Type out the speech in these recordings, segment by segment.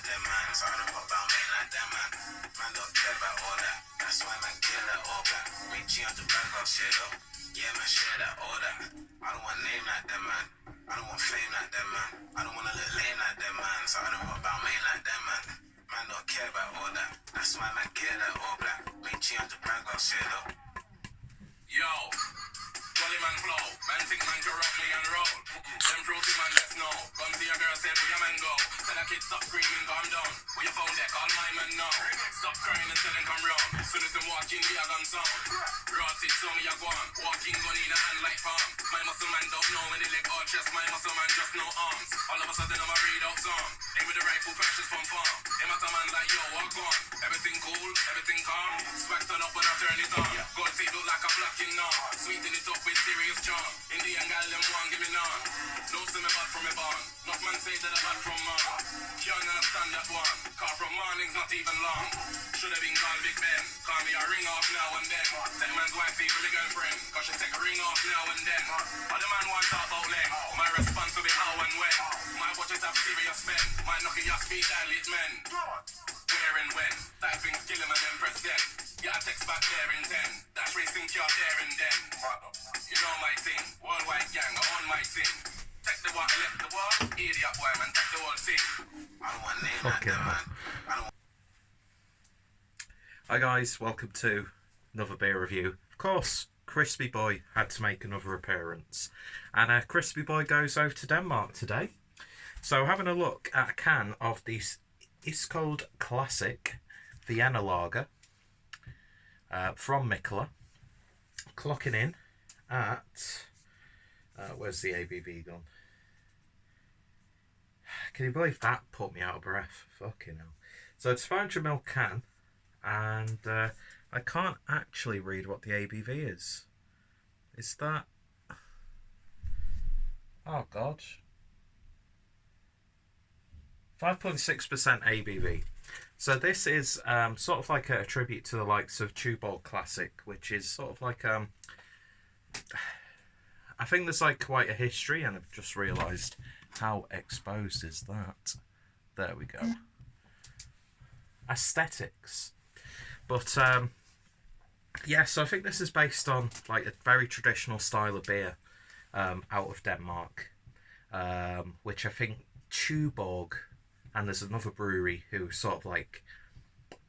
them, man. So I don't pop about me like them, man. Man don't care about all that. That's why man kill that all black. Make G on the back, I'll share though. Yeah, man, share that, all that. I don't want name like them, man. I don't want fame like them, man. I don't want to look lame like them, man. So I don't pop about me like them, man. Man don't care about all that. That's why man kill that all black. Make G on the back, I'll share though. Yo. Gully man flow, man think man can rock me and roll. Them fruity man let's know. Come to your girl, say where your man go. Tell a kid stop screaming, calm down. Where your phone deck, all my men know. Stop crying and tell them come round. Soon as them walk in, we are gone sound. Rotted, so me a go on. Walking gun in a hand like palm. My muscle man don't know when they leg or chest. My muscle man just no arms. All of a sudden I'm a read out song. They with the rifle purchase from farm. Them at a man like yo, walk on. Everything cool, everything calm. Swag turn up when I turn it on. Gold teeth look like a blacking now. Sweeten it up with serious charm. Indian gal them one give me none. No see me bad from me born. Not man say that I'm bad from man. Can't understand that one. Car from morning's not even long. Should have been called Big Ben. Call me a ring off now and then. Take man's wife people the girlfriend. Cause she take a ring off now and then. All the man want talk about leg. My response will be how and when. My budget have serious spend. My knocky your speed dial it men. Where and when. Typing kill him and then press send. Yeah, text back there in 10. Dash racing car there and then. You know my thing. Worldwide gang, I own my thing. Take the water, left the wall. Idiot boy, man, take the whole thing. I don't want name like that, man. Hi guys, welcome to another beer review. Of course, Crispy Boy had to make another appearance. And Crispy Boy goes over to Denmark today. So having a look at a can of the Iskold Classic Vienna Lager from Mikkeller. Clocking in at... where's the ABV gone? Can you believe that put me out of breath? Fucking hell. So it's 500ml can, and I can't actually read what the ABV is. Is that... Oh god. 5.6% ABV. So this is sort of like a tribute to the likes of Tuborg Classic, which is sort of like I think there's like quite a history, and I've just realised how exposed is that. There we go. Aesthetics. But yeah, so I think this is based on like a very traditional style of beer out of Denmark, which I think Tuborg, and there's another brewery who sort of like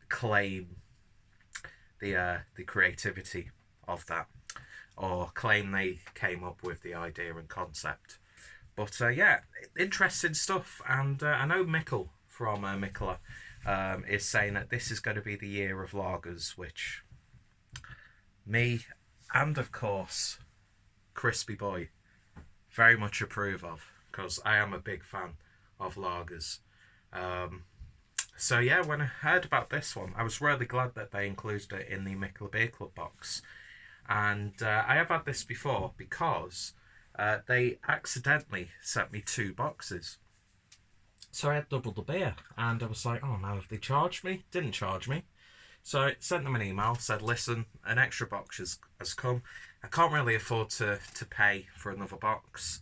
claim the creativity of that, or claim they came up with the idea and concept. But yeah, interesting stuff. And I know Mikkel from Mikkeller is saying that this is going to be the year of lagers, which me and of course Crispy Boy very much approve of, because I am a big fan of lagers. So yeah, when I heard about this one, I was really glad that they included it in the Mikkeller Beer Club box. And I have had this before because they accidentally sent me 2 boxes. So I had double the beer, and I was like, oh no, have they charged me? Didn't charge me. So I sent them an email, said, listen, an extra box has come. I can't really afford to pay for another box.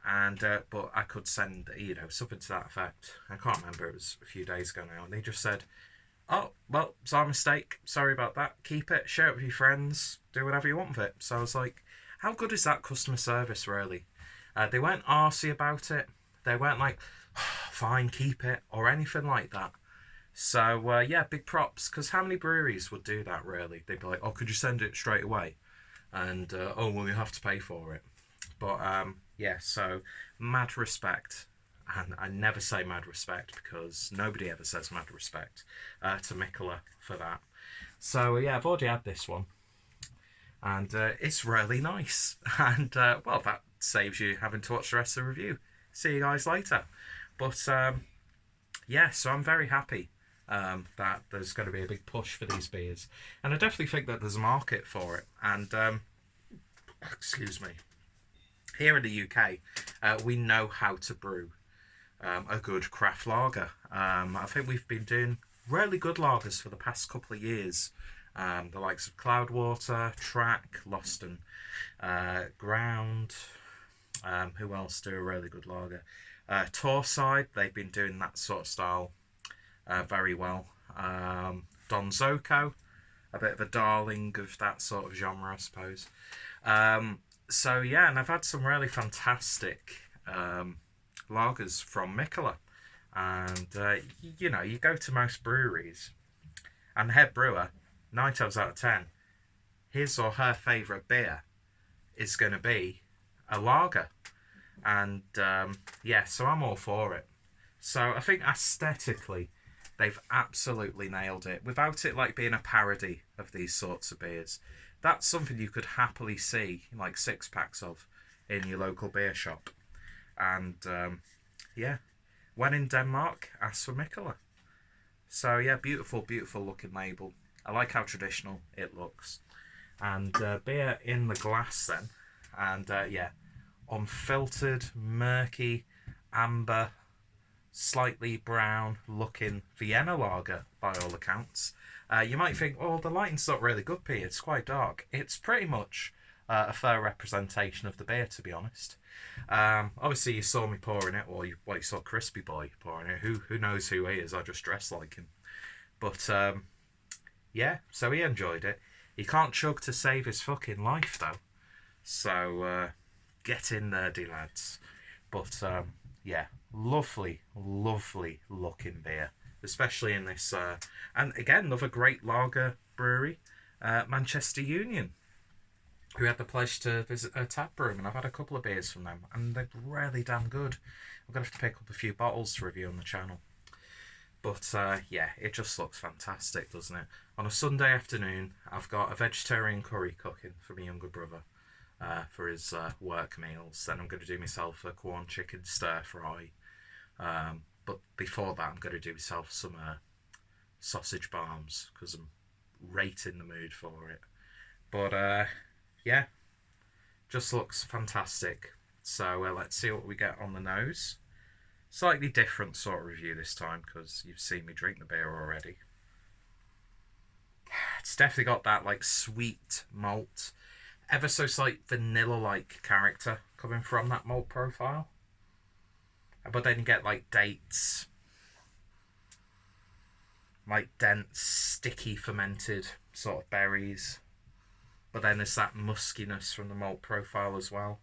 And but I could send, something to that effect. I can't remember, it was a few days ago now. And they just said, oh, well, it's our mistake. Sorry about that. Keep it, share it with your friends, do whatever you want with it. So I was like, how good is that customer service, really? They weren't arsey about it. They weren't like, oh, fine, keep it, or anything like that. So, yeah, big props, because how many breweries would do that, really? They'd be like, oh, could you send it straight away? And, oh, well, you have to pay for it. But, yeah, so, mad respect. And I never say mad respect, because nobody ever says mad respect to Mikkeller for that. So, yeah, I've already had this one. And it's really nice. And, well, that saves you having to watch the rest of the review. See you guys later. But, yeah, so I'm very happy that there's going to be a big push for these beers. And I definitely think that there's a market for it. And, excuse me, here in the UK, we know how to brew a good craft lager. I think we've been doing really good lagers for the past couple of years. The likes of Cloudwater, Track, Lost and Ground. Who else do a really good lager? Torside, they've been doing that sort of style very well. Don Zoko, a bit of a darling of that sort of genre, I suppose. So yeah, and I've had some really fantastic lagers from Mikkeller. And you know, you go to most breweries, and the head brewer, 9 times out of 10, his or her favourite beer is going to be a lager. And yeah, so I'm all for it. So I think aesthetically, they've absolutely nailed it. Without it like being a parody of these sorts of beers, that's something you could happily see like 6 packs of in your local beer shop. And yeah, when in Denmark, ask for Mikkeller. So yeah, beautiful, beautiful looking label. I like how traditional it looks. And beer in the glass then. And yeah, unfiltered, murky, amber, slightly brown looking Vienna lager by all accounts. You might think, oh, the lighting's not really good, Pete. It's quite dark. It's pretty much a fair representation of the beer, to be honest. Obviously, you saw me pouring it, or you saw Crispy Boy pouring it. Who knows who he is? I just dress like him. But yeah, so he enjoyed it. He can't chug to save his fucking life, though. So get in there, lads. But yeah, lovely, lovely looking beer, especially in this. And again, another great lager brewery, Manchester Union, who had the pleasure to visit their tap room, and I've had a couple of beers from them, and they're really damn good. I'm gonna have to pick up a few bottles to review on the channel. But yeah, it just looks fantastic, doesn't it? On a Sunday afternoon, I've got a vegetarian curry cooking for my younger brother for his work meals. Then I'm going to do myself a corn chicken stir fry. But before that, I'm going to do myself some sausage barms because I'm right in the mood for it. But yeah, just looks fantastic. So let's see what we get on the nose. Slightly different sort of review this time because you've seen me drink the beer already. It's definitely got that like sweet malt, ever so slight vanilla-like character coming from that malt profile. But then you get like dates, like dense, sticky, fermented sort of berries. But then there's that muskiness from the malt profile as well.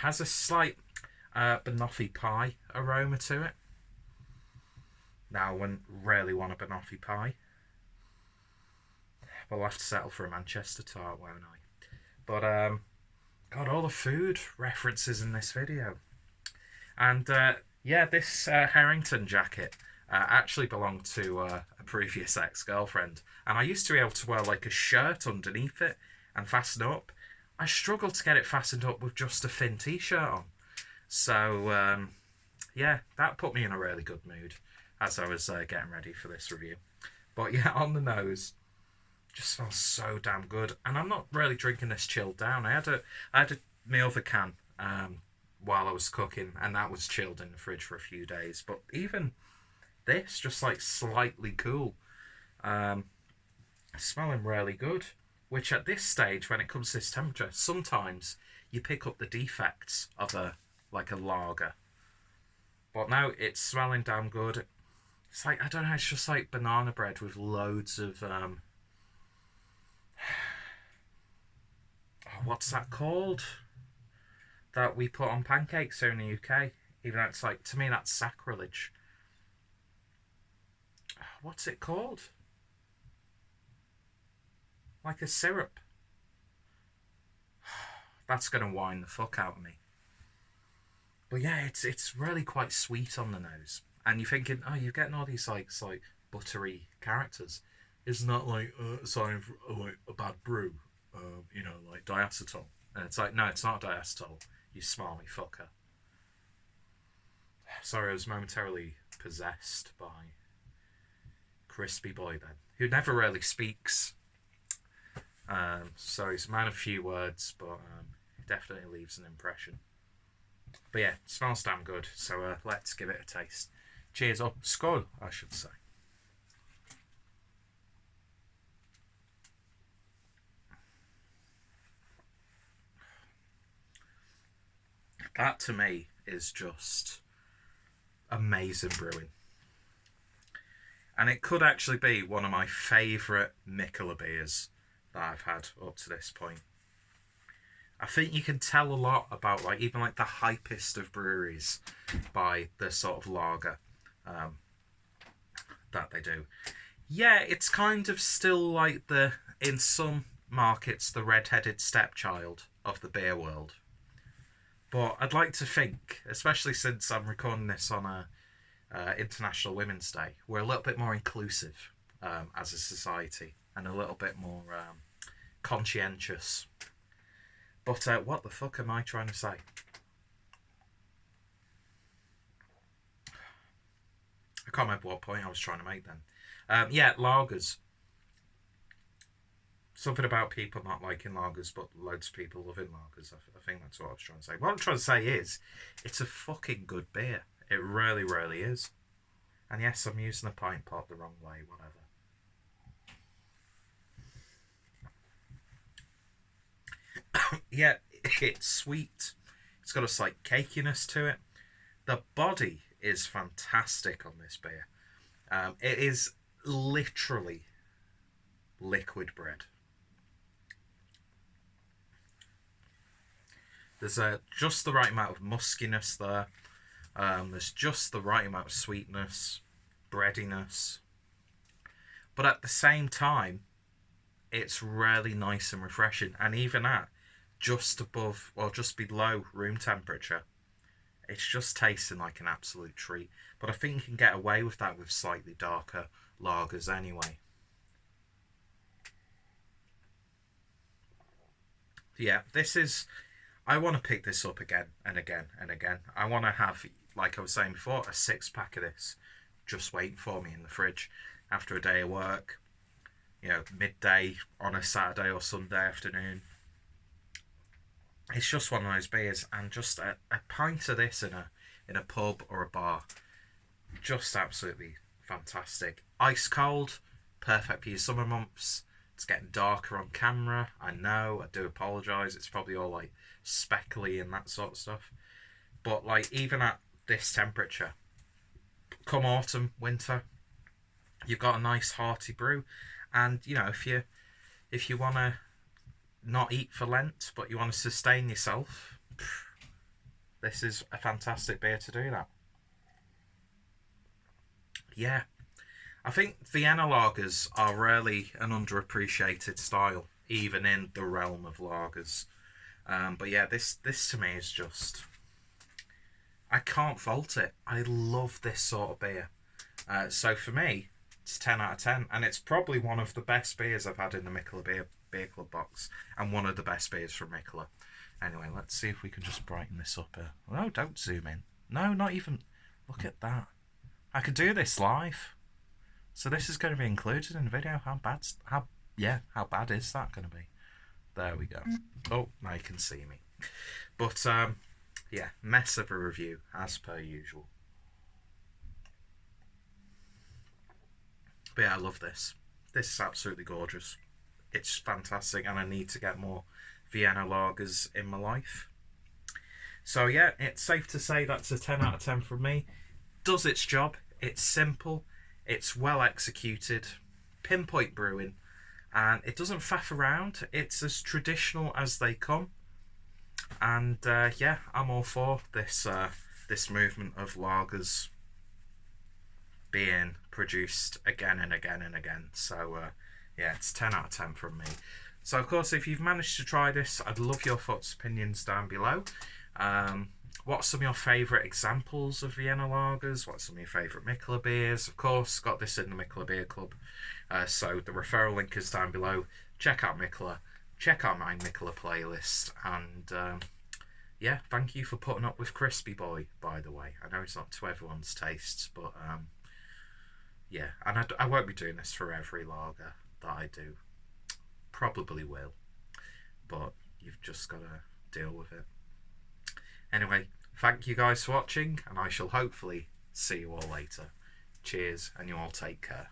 Has a slight banoffee pie aroma to it. Now, I wouldn't really want a banoffee pie. But I'll have to settle for a Manchester tart, won't I? But, got all the food references in this video. And, yeah, this Harrington jacket actually belonged to a previous ex-girlfriend. And I used to be able to wear, like, a shirt underneath it and fasten it up. I struggled to get it fastened up with just a thin t-shirt on. So, yeah, that put me in a really good mood as I was getting ready for this review. But yeah, on the nose, just smells so damn good. And I'm not really drinking this chilled down. I had my other can while I was cooking, and that was chilled in the fridge for a few days. But even this, just like slightly cool, smelling really good. Which at this stage, when it comes to this temperature, sometimes you pick up the defects of a lager. But now it's smelling damn good. It's like, I don't know, it's just like banana bread with loads of what's that called? That we put on pancakes here in the UK. Even though it's like, to me that's sacrilege. What's it called? Like a syrup. That's gonna wind the fuck out of me. But yeah, it's really quite sweet on the nose. And you're thinking, oh, you're getting all these like buttery characters. Isn't that like a sign of like a bad brew? You know, like diacetyl. And it's like, no, it's not diacetyl. You smarmy fucker. Sorry, I was momentarily possessed by Crispy Boy then, who never really speaks. So he's a man of few words, but definitely leaves an impression. But yeah, it smells damn good, so let's give it a taste. Cheers, or skål, I should say. That to me is just amazing brewing. And it could actually be one of my favourite Mikkeller beers that I've had up to this point. I think you can tell a lot about like even like the hypest of breweries by the sort of lager that they do. Yeah, it's kind of still like in some markets, the red-headed stepchild of the beer world. But I'd like to think, especially since I'm recording this on a International Women's Day, we're a little bit more inclusive as a society and a little bit more conscientious. But what the fuck am I trying to say? I can't remember what point I was trying to make then. Yeah, lagers. Something about people not liking lagers, but loads of people loving lagers. I think that's what I was trying to say. What I'm trying to say is, it's a fucking good beer. It really, really is. And yes, I'm using the pint pot the wrong way, whatever. Yeah, it's sweet. It's got a slight cakiness to it. The body is fantastic on this beer. It is literally liquid bread. There's just the right amount of muskiness there. There's just the right amount of sweetness, breadiness. But at the same time, it's really nice and refreshing. And even at just above, or just below room temperature, it's just tasting like an absolute treat. But I think you can get away with that with slightly darker lagers anyway. Yeah, this is... I want to pick this up again and again and again. I want to have, like I was saying before, a 6-pack of this just waiting for me in the fridge after a day of work. You know, midday on a Saturday or Sunday afternoon. It's just one of those beers, and just a pint of this in a pub or a bar, just absolutely fantastic. Ice cold, perfect for your summer months. It's getting darker on camera. I know, I do apologise. It's probably all like speckly and that sort of stuff. But like even at this temperature, come autumn, winter, you've got a nice hearty brew. And you know, if you want to not eat for Lent, but you want to sustain yourself, this is a fantastic beer to do that. Yeah, I think Vienna lagers are really an underappreciated style, even in the realm of lagers. But yeah, this to me is just... I can't fault it. I love this sort of beer. So for me, it's 10 out of 10. And it's probably one of the best beers I've had in the Mikkeller Beer Club box. And one of the best beers from Mikkeller. Anyway, let's see if we can just brighten this up here. No, don't zoom in. No, not even... Look at that. I could do this live. So this is going to be included in the video. How bad is that going to be? There we go. Oh, now you can see me. But, yeah, mess of a review, as per usual. But yeah, I love this. This is absolutely gorgeous. It's fantastic, and I need to get more Vienna lagers in my life. So yeah, it's safe to say that's a 10 out of 10 from me. Does its job. It's simple. It's well executed. Pinpoint brewing. And it doesn't faff around. It's as traditional as they come. And yeah, I'm all for this this movement of lagers being produced again and again and again. So yeah, it's 10 out of 10 from me. So of course, if you've managed to try this, I'd love your thoughts, opinions down below. What's some of your favourite examples of Vienna lagers? What's some of your favourite Mikkeller beers? Of course, got this in the Mikkeller Beer Club. So the referral link is down below. Check out Mikkeller. Check out my Mikkeller playlist. And yeah, thank you for putting up with Crispy Boy, by the way. I know it's not to everyone's tastes, but yeah. And I won't be doing this for every lager that I do. Probably will. But you've just got to deal with it. Anyway, thank you guys for watching, and I shall hopefully see you all later. Cheers, and you all take care.